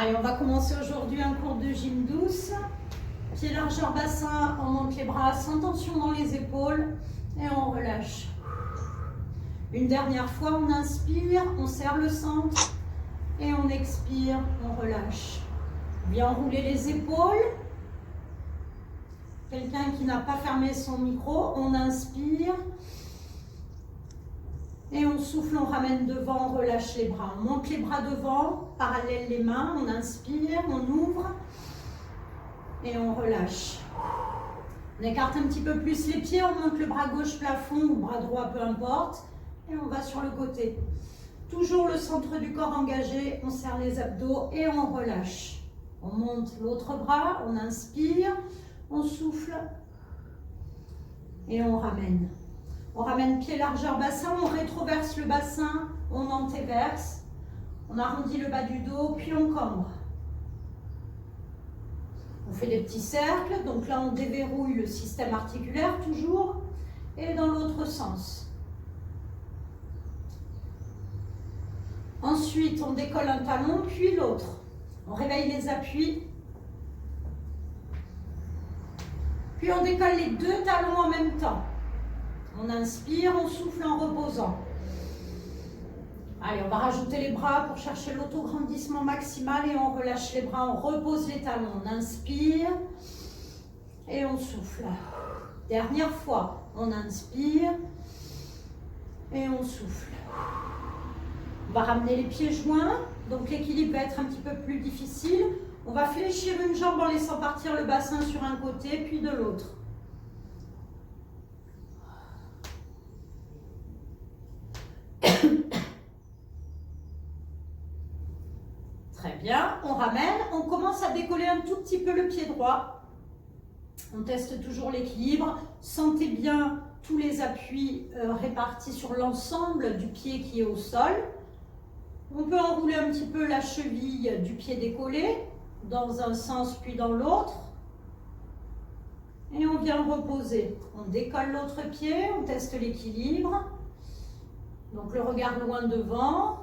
Allez, on va commencer aujourd'hui un cours de gym douce. Pied largeur bassin, on monte les bras sans tension dans les épaules et on relâche. Une dernière fois, on inspire, on serre le centre et on expire, on relâche. Bien rouler les épaules. Quelqu'un qui n'a pas fermé son micro, on inspire. Et on souffle, on ramène devant, on relâche les bras. On monte les bras devant, parallèle les mains, on inspire, on ouvre et on relâche. On écarte un petit peu plus les pieds, on monte le bras gauche plafond ou bras droit, peu importe. Et on va sur le côté. Toujours le centre du corps engagé, on serre les abdos et on relâche. On monte l'autre bras, on inspire, on souffle et on ramène. On ramène pied largeur bassin, on rétroverse le bassin, on antéverse, on arrondit le bas du dos, puis on cambre. On fait des petits cercles, donc là on déverrouille le système articulaire toujours, et dans l'autre sens. Ensuite, on décolle un talon, puis l'autre. On réveille les appuis. Puis on décolle les deux talons en même temps. On inspire, on souffle en reposant. Allez, on va rajouter les bras pour chercher l'autograndissement maximal et on relâche les bras, on repose les talons. On inspire et on souffle. Dernière fois, on inspire et on souffle. On va ramener les pieds joints, donc l'équilibre va être un petit peu plus difficile. On va fléchir une jambe en laissant partir le bassin sur un côté, puis de l'autre. Très bien, on ramène, on commence à décoller un tout petit peu le pied droit. On teste toujours l'équilibre. Sentez bien tous les appuis répartis sur l'ensemble du pied qui est au sol. On peut enrouler un petit peu la cheville du pied décollé dans un sens puis dans l'autre. Et on vient reposer. On décolle l'autre pied, on teste l'équilibre. Donc le regard loin devant.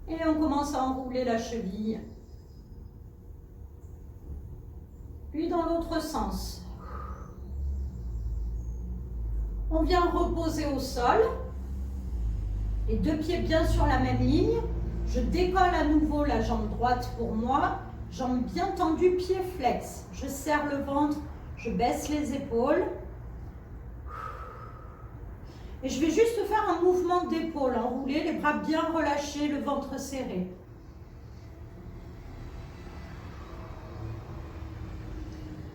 Et on commence à enrouler la cheville. Puis dans l'autre sens. On vient reposer au sol. Les deux pieds bien sur la même ligne. Je décolle à nouveau la jambe droite pour moi. Jambe bien tendue, pied flex. Je serre le ventre, je baisse les épaules. Et je vais juste faire un mouvement d'épaule, enrouler, les bras bien relâchés, le ventre serré.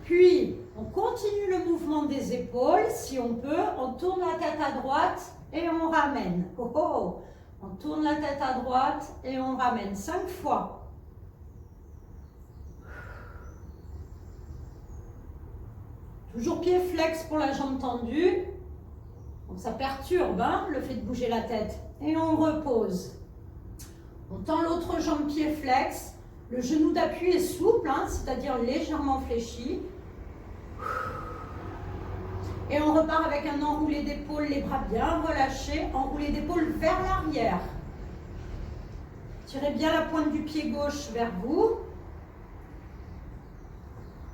Puis, on continue le mouvement des épaules, si on peut. On tourne la tête à droite et on ramène. Oh, oh. On tourne la tête à droite et on ramène 5 fois. Toujours pied flex pour la jambe tendue. Donc ça perturbe le fait de bouger la tête. Et on repose. On tend l'autre jambe pied flex. Le genou d'appui est souple, c'est-à-dire légèrement fléchi. Et on repart avec un enroulé d'épaule, les bras bien relâchés. Enroulé d'épaule vers l'arrière. Tirez bien la pointe du pied gauche vers vous.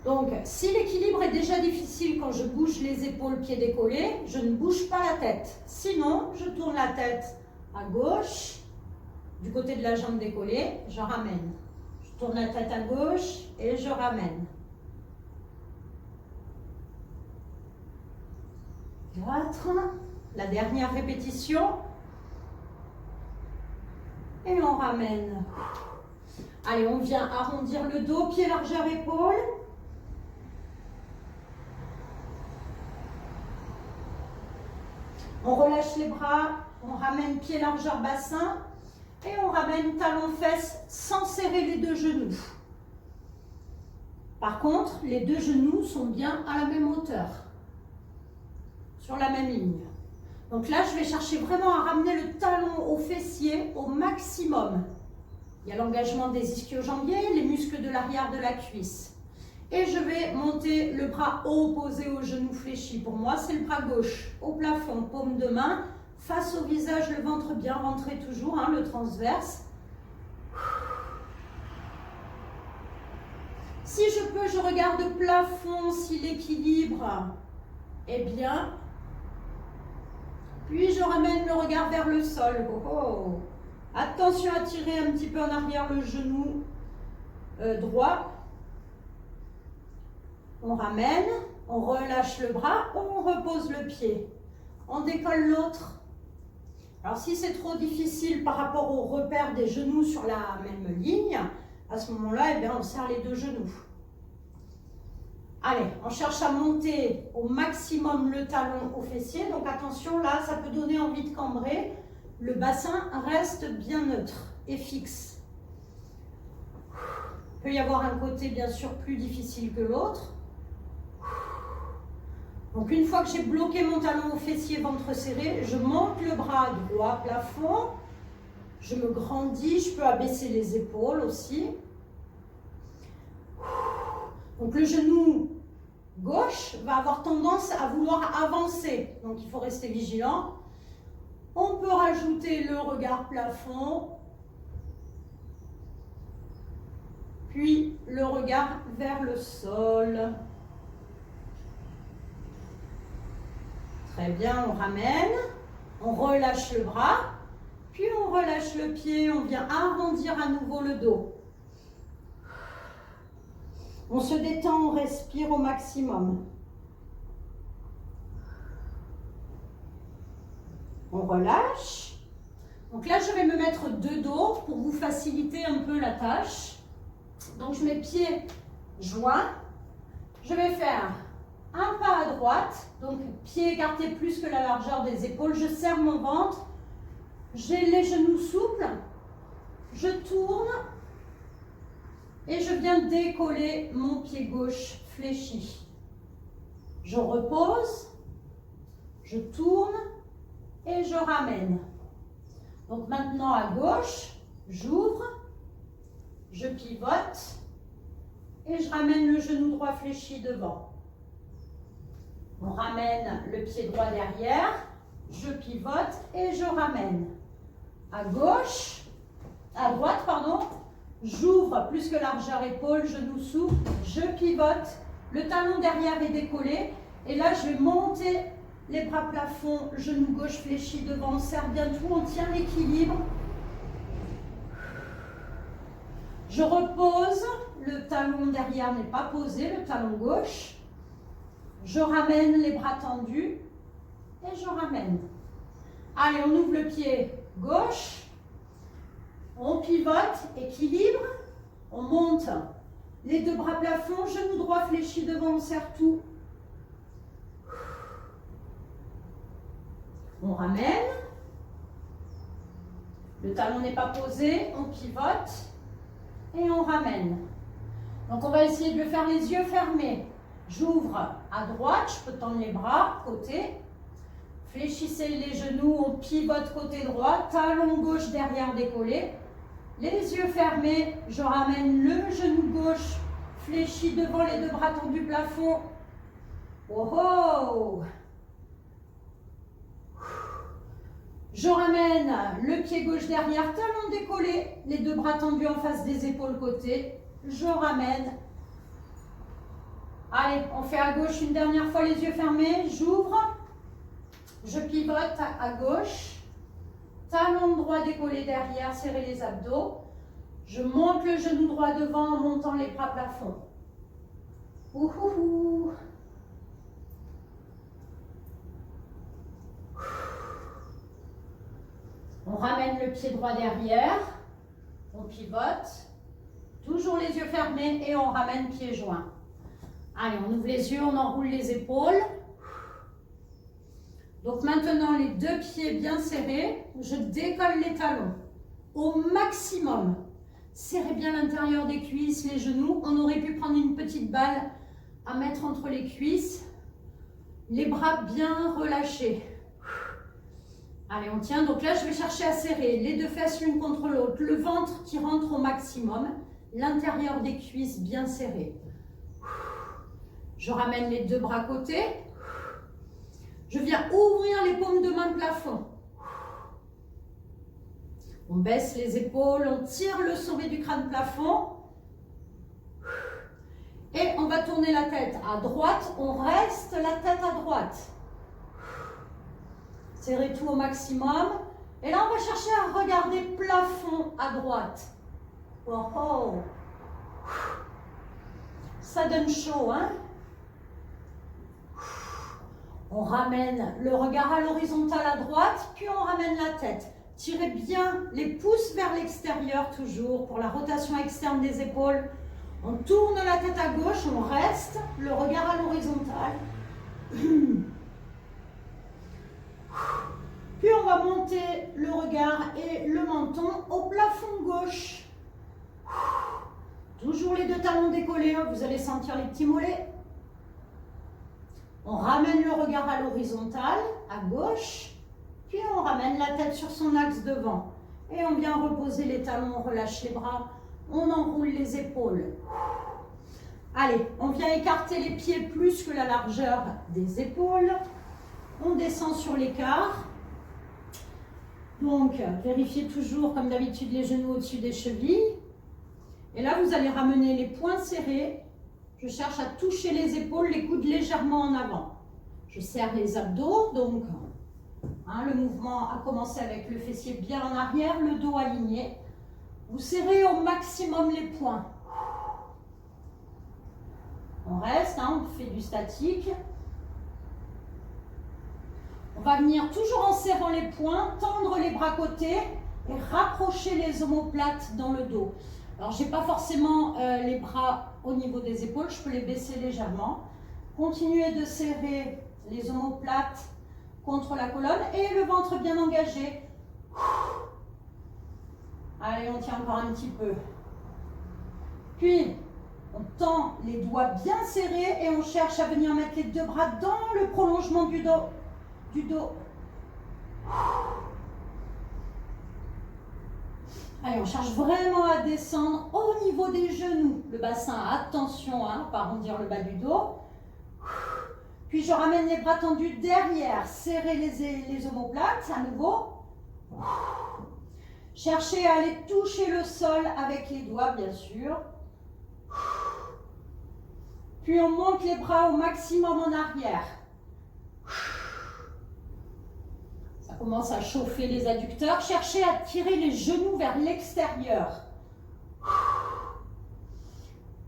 Donc, si l'équilibre est déjà difficile quand je bouge les épaules, pieds décollés, je ne bouge pas la tête. Sinon, je tourne la tête à gauche, du côté de la jambe décollée, je ramène. Je tourne la tête à gauche et je ramène. 4. La dernière répétition. Et on ramène. Allez, on vient arrondir le dos, pied largeur épaule. On relâche les bras, on ramène pied largeur bassin et on ramène talon fesses sans serrer les deux genoux. Par contre, les deux genoux sont bien à la même hauteur, sur la même ligne. Donc là, je vais chercher vraiment à ramener le talon au fessier au maximum. Il y a l'engagement des ischio-jambiers, les muscles de l'arrière de la cuisse. Et je vais monter le bras opposé au genou fléchi. Pour moi, c'est le bras gauche au plafond, paume de main, face au visage, le ventre bien rentré toujours, le transverse. Si je peux, je regarde le plafond, si l'équilibre est bien. Puis je ramène le regard vers le sol. Oh, oh. Attention à tirer un petit peu en arrière le genou droit. On ramène, on relâche le bras, on repose le pied. On décolle l'autre. Alors si c'est trop difficile par rapport au repère des genoux sur la même ligne, à ce moment-là, eh bien, on serre les deux genoux. Allez, on cherche à monter au maximum le talon au fessier. Donc attention, là, ça peut donner envie de cambrer. Le bassin reste bien neutre et fixe. Il peut y avoir un côté, bien sûr, plus difficile que l'autre. Donc une fois que j'ai bloqué mon talon au fessier, ventre serré, je monte le bras droit plafond. Je me grandis, je peux abaisser les épaules aussi. Donc le genou gauche va avoir tendance à vouloir avancer. Donc il faut rester vigilant. On peut rajouter le regard plafond. Puis le regard vers le sol. Très bien, on ramène. On relâche le bras. Puis on relâche le pied. On vient arrondir à nouveau le dos. On se détend, on respire au maximum. On relâche. Donc là, je vais me mettre de dos pour vous faciliter un peu la tâche. Donc je mets pieds joints. Je vais faire un pas à droite. Donc pieds écartés plus que la largeur des épaules. Je serre mon ventre. J'ai les genoux souples. Je tourne. Et je viens décoller mon pied gauche fléchi. Je repose, je tourne et je ramène. Donc maintenant à gauche, j'ouvre, je pivote et je ramène le genou droit fléchi devant. On ramène le pied droit derrière, je pivote et je ramène. À gauche, à droite, pardon. J'ouvre plus que largeur épaule, genou souple, je pivote, le talon derrière est décollé. Et là, je vais monter les bras plafond, genou gauche fléchi devant, on serre bien tout, on tient l'équilibre. Je repose, le talon derrière n'est pas posé, le talon gauche. Je ramène les bras tendus et je ramène. Allez, on ouvre le pied gauche. On pivote, équilibre, on monte les deux bras plafond, genou droit fléchi devant, on serre tout. On ramène, le talon n'est pas posé, on pivote et on ramène. Donc on va essayer de le faire les yeux fermés. J'ouvre à droite, je peux tendre les bras, côté. Fléchissez les genoux, on pivote côté droit, talon gauche derrière décollé. Les yeux fermés, je ramène le genou gauche fléchi devant, les deux bras tendus plafond. Oh oh! Je ramène le pied gauche derrière, talon décollé, les deux bras tendus en face des épaules côté. Je ramène. Allez, on fait à gauche une dernière fois, les yeux fermés. J'ouvre, je pivote à gauche. Talon droit décollé derrière, serrez les abdos. Je monte le genou droit devant en montant les bras plafond. Ouhouhou. On ramène le pied droit derrière. On pivote. Toujours les yeux fermés et on ramène pieds joints. Allez, on ouvre les yeux, on enroule les épaules. Donc maintenant, les deux pieds bien serrés, je décolle les talons au maximum. Serrez bien l'intérieur des cuisses, les genoux. On aurait pu prendre une petite balle à mettre entre les cuisses. Les bras bien relâchés. Allez, on tient. Donc là, je vais chercher à serrer les deux fesses l'une contre l'autre. Le ventre qui rentre au maximum. L'intérieur des cuisses bien serré. Je ramène les deux bras côté. Je viens ouvrir les paumes de main plafond. On baisse les épaules, on tire le sommet du crâne plafond. Et on va tourner la tête à droite, on reste la tête à droite. Serrez tout au maximum. Et là, on va chercher à regarder plafond à droite. Oh oh. Ça donne chaud, hein? On ramène le regard à l'horizontale à droite, puis on ramène la tête. Tirez bien les pouces vers l'extérieur toujours pour la rotation externe des épaules. On tourne la tête à gauche, on reste le regard à l'horizontale. Puis on va monter le regard et le menton au plafond gauche. Toujours les deux talons décollés, vous allez sentir les petits mollets. On ramène le regard à l'horizontale, à gauche, puis on ramène la tête sur son axe devant. Et on vient reposer les talons, on relâche les bras, on enroule les épaules. Allez, on vient écarter les pieds plus que la largeur des épaules. On descend sur l'écart. Donc, vérifiez toujours, comme d'habitude, les genoux au-dessus des chevilles. Et là, vous allez ramener les poings serrés. Je cherche à toucher les épaules, les coudes légèrement en avant. Je serre les abdos, donc le mouvement a commencé avec le fessier bien en arrière, le dos aligné. Vous serrez au maximum les poings. On reste, on fait du statique. On va venir toujours en serrant les poings, tendre les bras côtés et rapprocher les omoplates dans le dos. Alors, je n'ai pas forcément les bras au niveau des épaules, je peux les baisser légèrement. Continuez de serrer les omoplates contre la colonne et le ventre bien engagé. Allez, on tient encore un petit peu. Puis, on tend les doigts bien serrés et on cherche à venir mettre les deux bras dans le prolongement du dos. Allez, on cherche vraiment à descendre au niveau des genoux. Le bassin, attention, pas arrondir le bas du dos. Puis je ramène les bras tendus derrière. Serrez les omoplates à nouveau. Cherchez à aller toucher le sol avec les doigts, bien sûr. Puis on monte les bras au maximum en arrière. Ça commence à chauffer les adducteurs. Cherchez à tirer les genoux vers l'extérieur.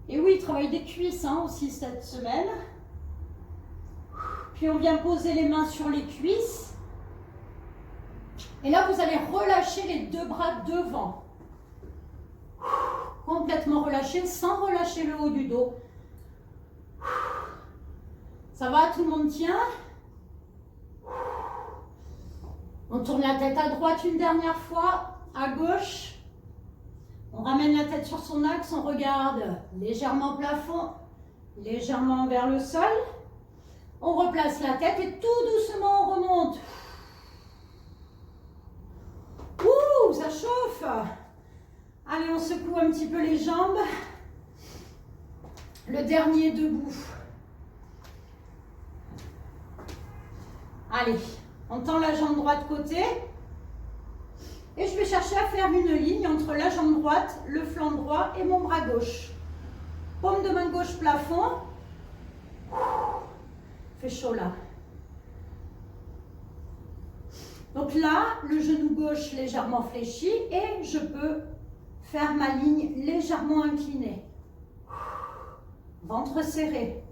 Et oui, travaille des cuisses aussi cette semaine. Puis on vient poser les mains sur les cuisses. Et là, vous allez relâcher les deux bras devant. Complètement relâché, sans relâcher le haut du dos. Ça va, tout le monde tient? On tourne la tête à droite une dernière fois, à gauche. On ramène la tête sur son axe, on regarde légèrement au plafond, légèrement vers le sol. On replace la tête et tout doucement on remonte. Ouh, ça chauffe. Allez, on secoue un petit peu les jambes. Le dernier debout. Allez, on tend la jambe droite côté. Et je vais chercher à faire une ligne entre la jambe droite, le flanc droit et mon bras gauche. Paume de main gauche plafond. Fait chaud là. Donc là, le genou gauche légèrement fléchi et je peux faire ma ligne légèrement inclinée. Ventre serré.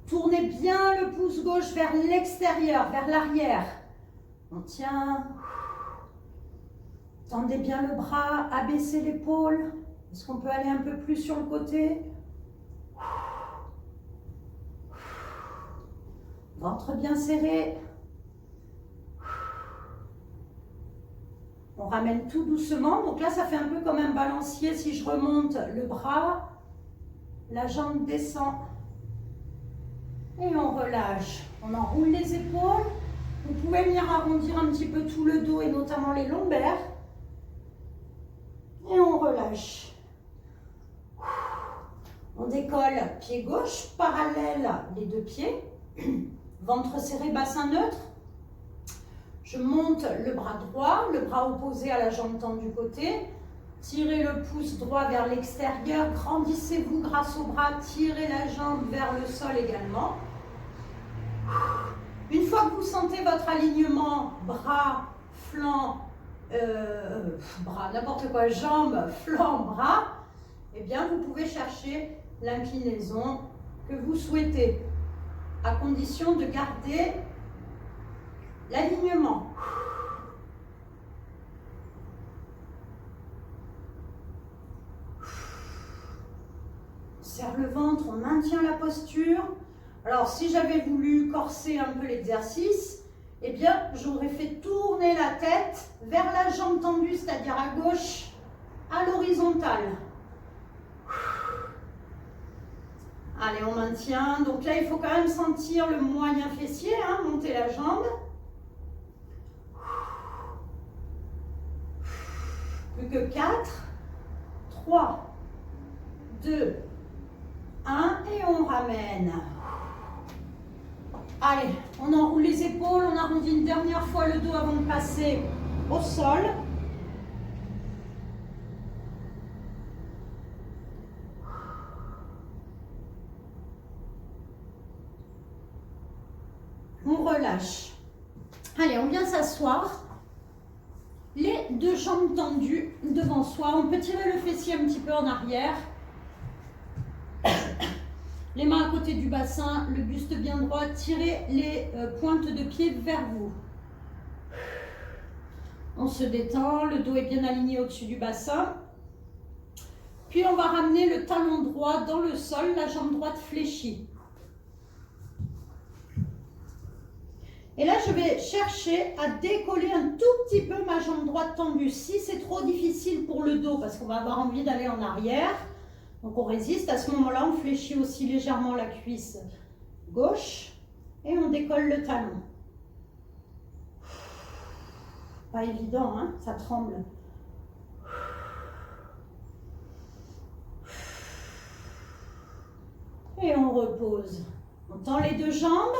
Tournez bien le pouce gauche vers l'extérieur, vers l'arrière. On tient. Tendez bien le bras, abaissez l'épaule. Est-ce qu'on peut aller un peu plus sur le côté? Ventre bien serré. On ramène tout doucement. Donc là, ça fait un peu comme un balancier. Si je remonte le bras, la jambe descend. Et on relâche. On enroule les épaules. Vous pouvez venir arrondir un petit peu tout le dos et notamment les lombaires. Et on relâche. On décolle pied gauche, parallèle les deux pieds. Ventre serré, bassin neutre. Je monte le bras droit, le bras opposé à la jambe tendue côté. Tirez le pouce droit vers l'extérieur, grandissez-vous grâce au bras, tirez la jambe vers le sol également. Une fois que vous sentez votre alignement, bras, flanc, bras, n'importe quoi, jambes, flanc, bras, eh bien vous pouvez chercher l'inclinaison que vous souhaitez, à condition de garder l'alignement. On serre le ventre, on maintient la posture. Alors, si j'avais voulu corser un peu l'exercice, eh bien, j'aurais fait tourner la tête vers la jambe tendue, c'est-à-dire à gauche, à l'horizontale. Allez, on maintient. Donc là, il faut quand même sentir le moyen fessier, hein, monter la jambe. Plus que 4, 3, 2, 1 et on ramène. Allez, on enroule les épaules, on arrondit une dernière fois le dos avant de passer au sol. On relâche. Allez, on vient s'asseoir. Les deux jambes tendues devant soi. On peut tirer le fessier un petit peu en arrière. Les mains à côté du bassin, le buste bien droit. Tirez les pointes de pied vers vous. On se détend, le dos est bien aligné au-dessus du bassin. Puis on va ramener le talon droit dans le sol, la jambe droite fléchie. Et là, je vais chercher à décoller un tout petit peu ma jambe droite tendue. Si c'est trop difficile pour le dos, parce qu'on va avoir envie d'aller en arrière, donc on résiste. À ce moment-là, on fléchit aussi légèrement la cuisse gauche et on décolle le talon. Pas évident, hein, ça tremble. Et on repose. On tend les deux jambes.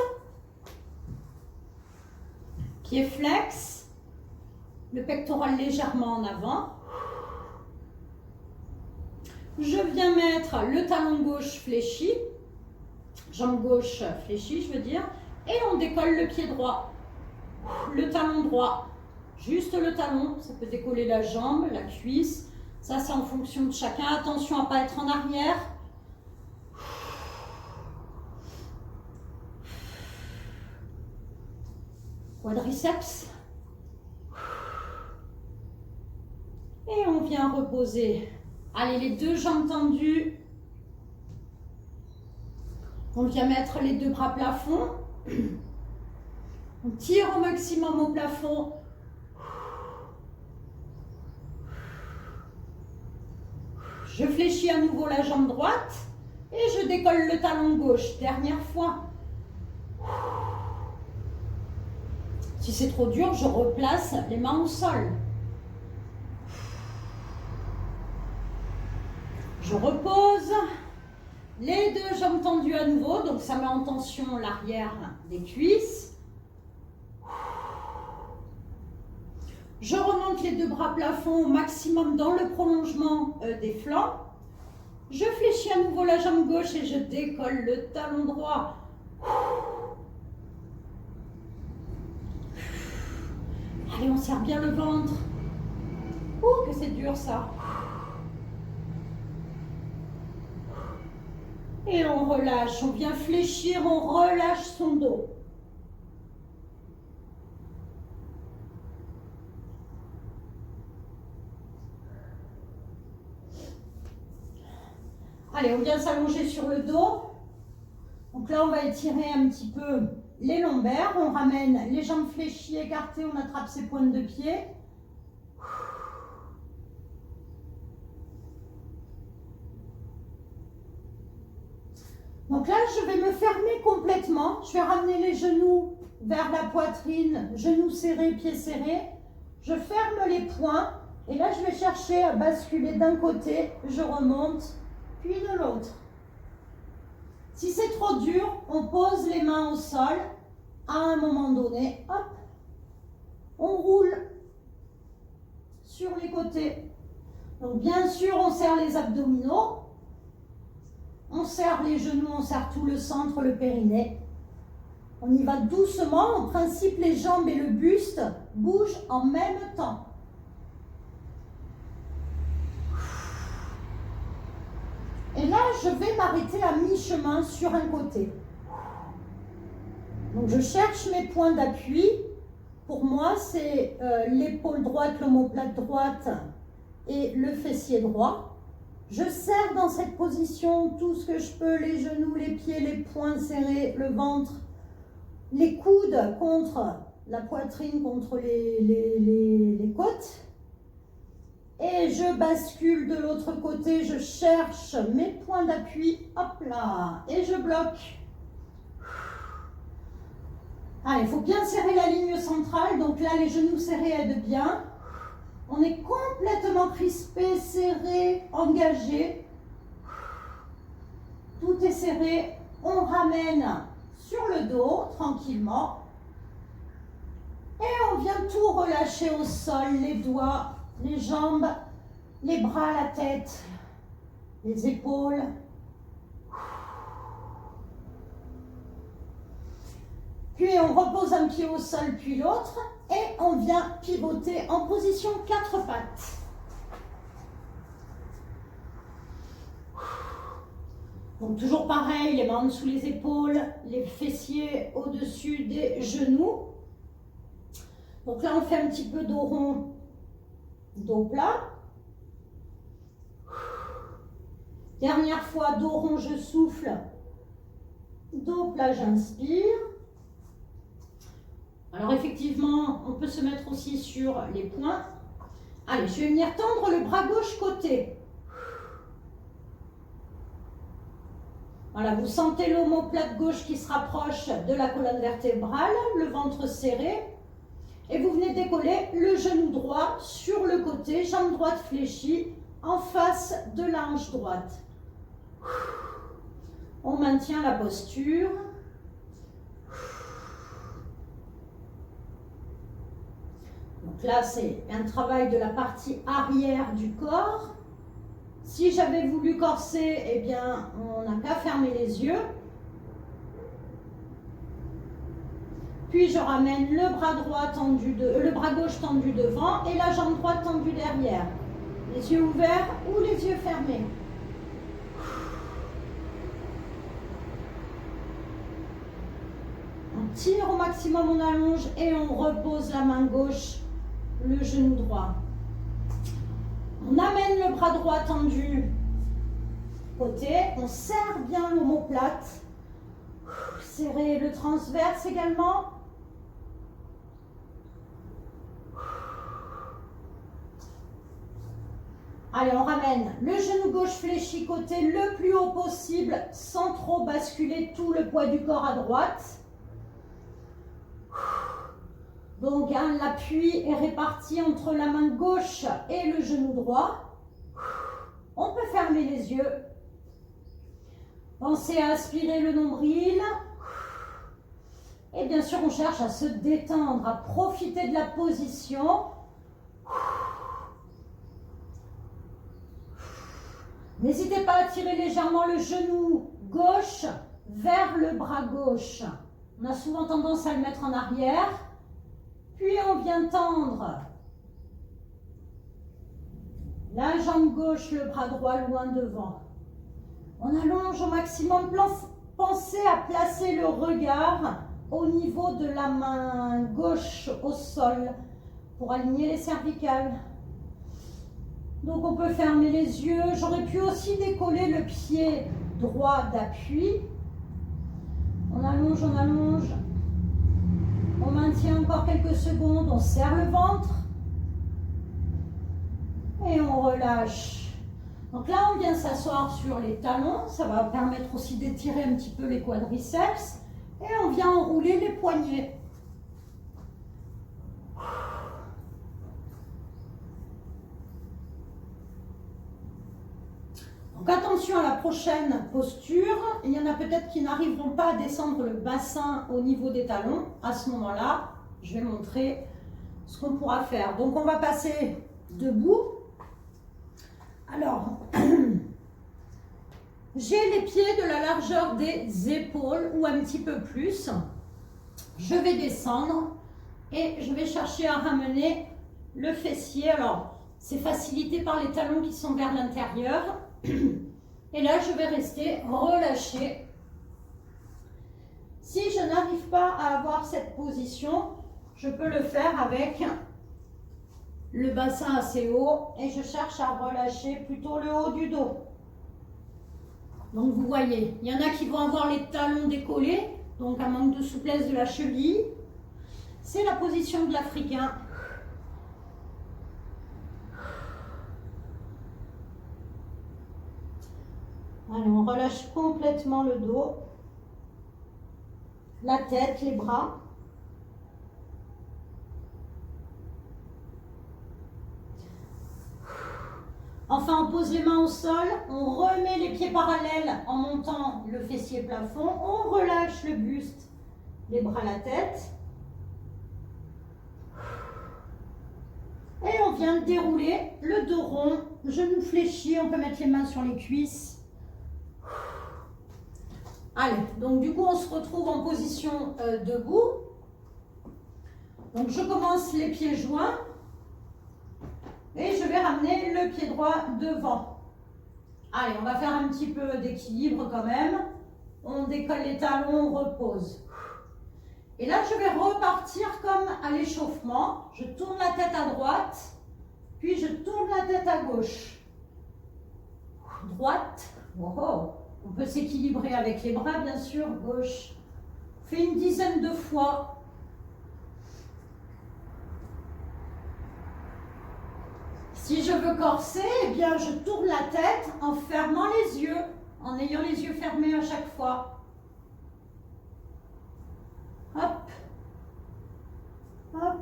Pied flex, le pectoral légèrement en avant. Je viens mettre le talon gauche fléchi, jambe gauche fléchie, je veux dire, et on décolle le pied droit, le talon droit, juste le talon, ça peut décoller la jambe, la cuisse, ça c'est en fonction de chacun. Attention à ne pas être en arrière. Quadriceps. Et on vient reposer. Allez, les deux jambes tendues. On vient mettre les deux bras plafond. On tire au maximum au plafond. Je fléchis à nouveau la jambe droite et je décolle le talon gauche. Dernière fois. Si c'est trop dur, je replace les mains au sol. Je repose. Les deux jambes tendues à nouveau, donc ça met en tension l'arrière des cuisses. Je remonte les deux bras plafond au maximum dans le prolongement des flancs. Je fléchis à nouveau la jambe gauche et je décolle le talon droit. Allez, on serre bien le ventre. Ouh, que c'est dur ça. Et on relâche, on vient fléchir, on relâche son dos. Allez, on vient s'allonger sur le dos. Donc là, on va étirer un petit peu les lombaires. On ramène les jambes fléchies, écartées, on attrape ses pointes de pied. Donc là, je vais me fermer complètement. Je vais ramener les genoux vers la poitrine, genoux serrés, pieds serrés. Je ferme les poings et là, je vais chercher à basculer d'un côté, je remonte, puis de l'autre. Si c'est trop dur, on pose les mains au sol. À un moment donné, hop, on roule sur les côtés. Donc bien sûr, on serre les abdominaux, on serre les genoux, on serre tout le centre, le périnée. On y va doucement. En principe, les jambes et le buste bougent en même temps. Et là, je vais m'arrêter à mi-chemin sur un côté. Donc, je cherche mes points d'appui. Pour moi, c'est l'épaule droite, l'omoplate droite et le fessier droit. Je serre dans cette position tout ce que je peux, les genoux, les pieds, les poings serrés, le ventre, les coudes contre la poitrine, contre les côtes. Et je bascule de l'autre côté, je cherche mes points d'appui, hop là, et je bloque. Allez, il faut bien serrer la ligne centrale, donc là les genoux serrés aident bien. On est complètement crispé, serré, engagé. Tout est serré, on ramène sur le dos tranquillement. Et on vient tout relâcher au sol, les doigts, les jambes, les bras, la tête, les épaules. Puis on repose un pied au sol, puis l'autre, et on vient pivoter en position 4 pattes. Donc toujours pareil, les mains en dessous les épaules, les fessiers au-dessus des genoux. Donc là on fait un petit peu dos rond, dos plat. Dernière fois, dos rond, je souffle. Dos plat, j'inspire. Alors effectivement, on peut se mettre aussi sur les poings. Allez, je vais venir tendre le bras gauche côté. Voilà, vous sentez l'omoplate gauche qui se rapproche de la colonne vertébrale, le ventre serré. Et vous venez décoller le genou droit sur le côté, jambe droite fléchie, en face de la hanche droite. On maintient la posture. Donc là, c'est un travail de la partie arrière du corps. Si j'avais voulu corser, eh bien, on n'a qu'à fermer les yeux. Puis je ramène le bras droit tendu, le bras gauche tendu devant et la jambe droite tendue derrière. Les yeux ouverts ou les yeux fermés. On tire au maximum, on allonge et on repose la main gauche, le genou droit. On amène le bras droit tendu côté, on serre bien l'omoplate. Serrez le transverse également. Allez, on ramène le genou gauche fléchi côté le plus haut possible sans trop basculer tout le poids du corps à droite. Donc l'appui est réparti entre la main gauche et le genou droit. On peut fermer les yeux. Pensez à aspirer le nombril. Et bien sûr, on cherche à se détendre, à profiter de la position. N'hésitez pas à tirer légèrement le genou gauche vers le bras gauche. On a souvent tendance à le mettre en arrière. Puis on vient tendre la jambe gauche, le bras droit loin devant. On allonge au maximum. Pensez à placer le regard au niveau de la main gauche au sol pour aligner les cervicales. Donc on peut fermer les yeux. J'aurais pu aussi décoller le pied droit d'appui. On allonge, on allonge. On maintient encore quelques secondes. On serre le ventre. Et on relâche. Donc là, on vient s'asseoir sur les talons. Ça va permettre aussi d'étirer un petit peu les quadriceps. Et on vient enrouler les poignets. Donc attention à la prochaine posture. Il y en a peut-être qui n'arriveront pas à descendre le bassin au niveau des talons. À ce moment-là, je vais montrer ce qu'on pourra faire. Donc on va passer debout. Alors, j'ai les pieds de la largeur des épaules ou un petit peu plus. Je vais descendre et je vais chercher à ramener le fessier. Alors, c'est facilité par les talons qui sont vers l'intérieur. Et là, je vais rester relâchée. Si je n'arrive pas à avoir cette position, je peux le faire avec le bassin assez haut et je cherche à relâcher plutôt le haut du dos. Donc vous voyez, il y en a qui vont avoir les talons décollés, donc un manque de souplesse de la cheville. C'est la position de l'Africain. Allez, on relâche complètement le dos, la tête, les bras. Enfin, on pose les mains au sol, on remet les pieds parallèles en montant le fessier plafond, on relâche le buste, les bras, la tête. Et on vient de dérouler le dos rond, genou fléchi, on peut mettre les mains sur les cuisses. Allez, donc du coup on se retrouve en position debout. Donc je commence les pieds joints. Et je vais ramener le pied droit devant. Allez, on va faire un petit peu d'équilibre quand même. On décolle les talons, on repose. Et là, je vais repartir comme à l'échauffement. Je tourne la tête à droite, puis je tourne la tête à gauche. Droite. Oh oh. On peut s'équilibrer avec les bras, bien sûr. Gauche. On fait une dizaine de fois. Si je veux corser, eh bien, je tourne la tête en fermant les yeux, en ayant les yeux fermés à chaque fois. Hop, hop.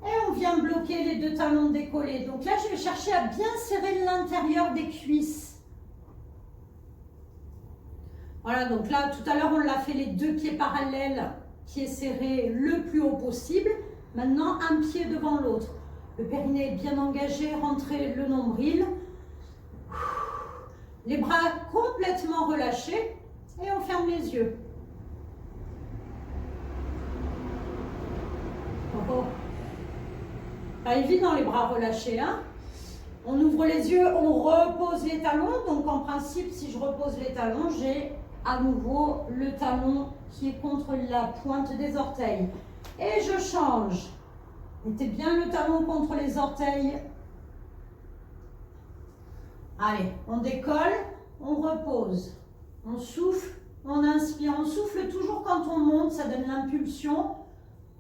Et on vient bloquer les deux talons décollés. Donc là, je vais chercher à bien serrer l'intérieur des cuisses. Voilà, donc là, tout à l'heure, on l'a fait les deux pieds parallèles, pieds serrés le plus haut possible. Maintenant, un pied devant l'autre. Le périnée est bien engagé, rentrez le nombril. Les bras complètement relâchés et on ferme les yeux. Oh oh. Pas évident les bras relâchés, hein? On ouvre les yeux, on repose les talons. Donc en principe, si je repose les talons, j'ai à nouveau le talon qui est contre la pointe des orteils. Et je change. Mettez bien le talon contre les orteils. Allez, on décolle, on repose. On souffle, on inspire. On souffle toujours quand on monte, ça donne l'impulsion.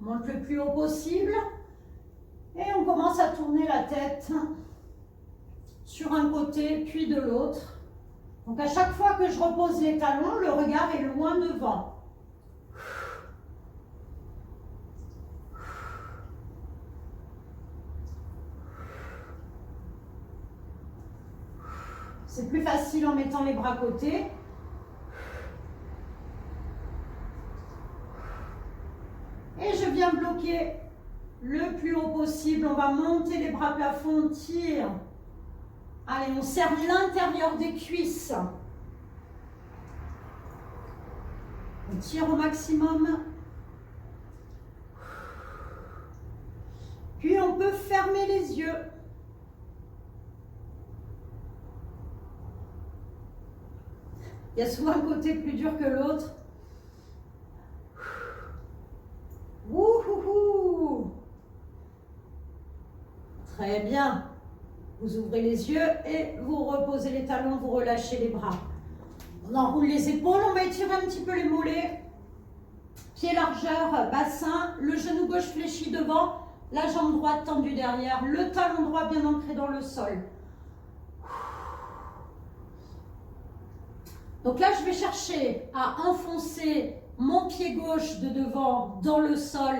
On monte le plus haut possible. Et on commence à tourner la tête sur un côté, puis de l'autre. Donc à chaque fois que je repose les talons, le regard est loin devant. C'est plus facile en mettant les bras côtés. Et je viens bloquer le plus haut possible. On va monter les bras plafond, on tire. Allez, on serre l'intérieur des cuisses. On tire au maximum. Puis on peut fermer les yeux. Il y a souvent un côté plus dur que l'autre. Wouhouhou! Très bien. Vous ouvrez les yeux et vous reposez les talons, vous relâchez les bras. On enroule les épaules, on va étirer un petit peu les mollets. Pied largeur, bassin, le genou gauche fléchi devant, la jambe droite tendue derrière, le talon droit bien ancré dans le sol. Donc là, je vais chercher à enfoncer mon pied gauche de devant dans le sol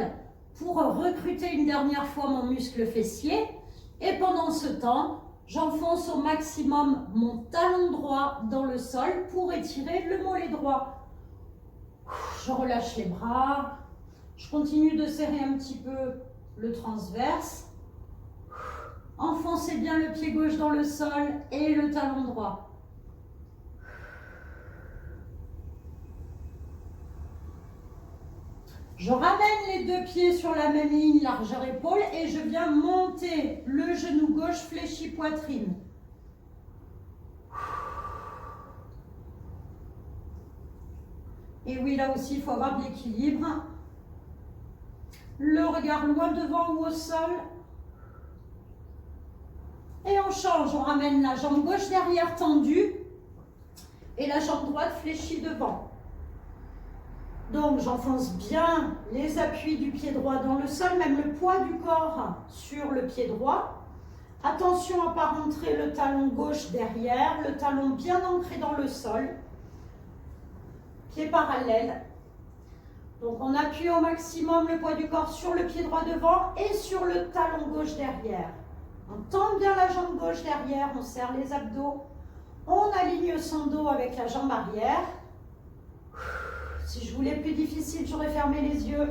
pour recruter une dernière fois mon muscle fessier. Et pendant ce temps, j'enfonce au maximum mon talon droit dans le sol pour étirer le mollet droit. Je relâche les bras. Je continue de serrer un petit peu le transverse. Enfoncez bien le pied gauche dans le sol et le talon droit. Je ramène les deux pieds sur la même ligne, largeur épaule, et je viens monter le genou gauche fléchi poitrine. Et oui, là aussi, il faut avoir de l'équilibre. Le regard loin devant ou au sol. Et on change, on ramène la jambe gauche derrière tendue et la jambe droite fléchie devant. Donc j'enfonce bien les appuis du pied droit dans le sol, même le poids du corps sur le pied droit. Attention à ne pas rentrer le talon gauche derrière, le talon bien ancré dans le sol. Pied parallèle. Donc on appuie au maximum le poids du corps sur le pied droit devant et sur le talon gauche derrière. On tend bien la jambe gauche derrière, on serre les abdos. On aligne son dos avec la jambe arrière. Si je voulais plus difficile, j'aurais fermé les yeux.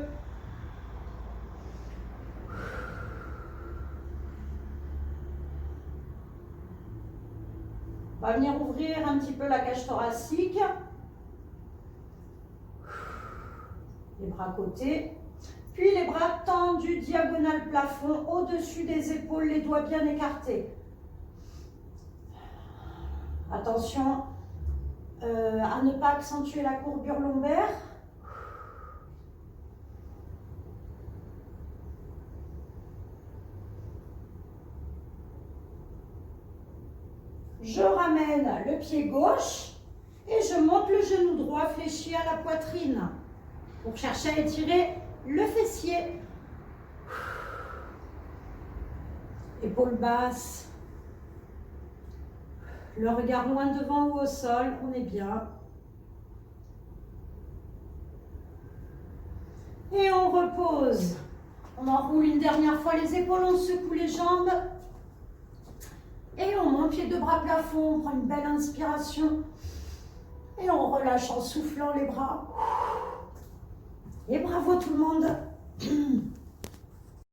On va venir ouvrir un petit peu la cage thoracique. Les bras côtés. Puis les bras tendus, diagonale plafond, au-dessus des épaules, les doigts bien écartés. Attention à ne pas accentuer la courbure lombaire. Je ramène le pied gauche et je monte le genou droit fléchi à la poitrine pour chercher à étirer le fessier. Épaules basses. Le regard loin devant ou au sol, on est bien. Et on repose. On enroule une dernière fois les épaules, on secoue les jambes. Et on monte les deux bras plafond, on prend une belle inspiration. Et on relâche en soufflant les bras. Et bravo tout le monde.